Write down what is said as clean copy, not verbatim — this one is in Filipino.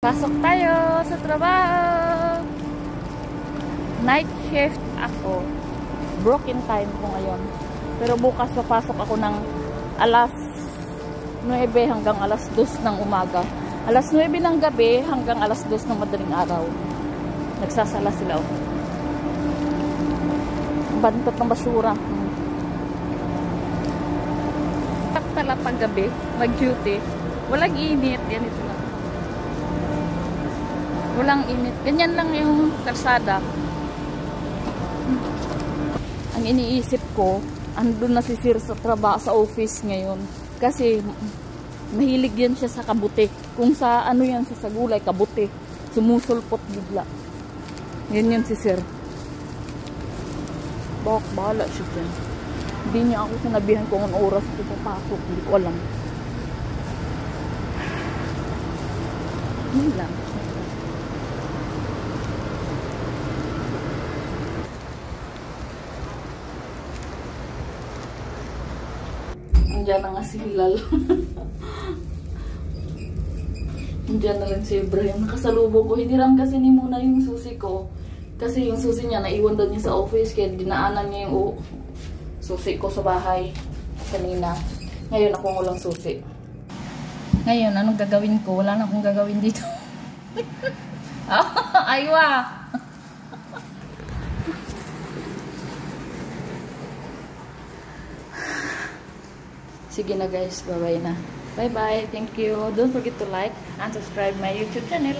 Pasok tayo sa trabaho. Night shift ako. Broken time ko ngayon. Pero bukas papasok ako ng alas 9 hanggang alas 2 ng umaga. Alas 9 ng gabi hanggang alas 2 ng madaling araw. Nagsasala sila. Bantot ng basura. Pagtala pag gabi, mag-duty. Walang init. Yan ito lang. Walang init. Ganyan lang yung kalsada. Ang iniisip ko, andun na si Sir sa trabaho sa office ngayon. Kasi mahilig yan siya sa kabuti. Kung sa ano yan sa gulay, kabuti. Sumusulpot bigla. Yan si Sir. Bahala siya dyan. Hindi niya ako sinabihan kung anong oras ko papasok. Hindi ko alam. Yun lang. Andiyan na nga si Hilal. Andiyan na lang si Ibrahim. Nakasalubong ko. Hiniram kasi ni Muna yung susi ko. Kasi yung susi niya, naiwan doon niya sa office. Kaya dinaanan niya yung susi ko sa bahay kanina. Ngayon ako walang susi. Ngayon, anong gagawin ko? Wala na akong gagawin dito. Aywa! Sige na guys, bye-bye na. Bye-bye. Thank you. Don't forget to like and subscribe my YouTube channel.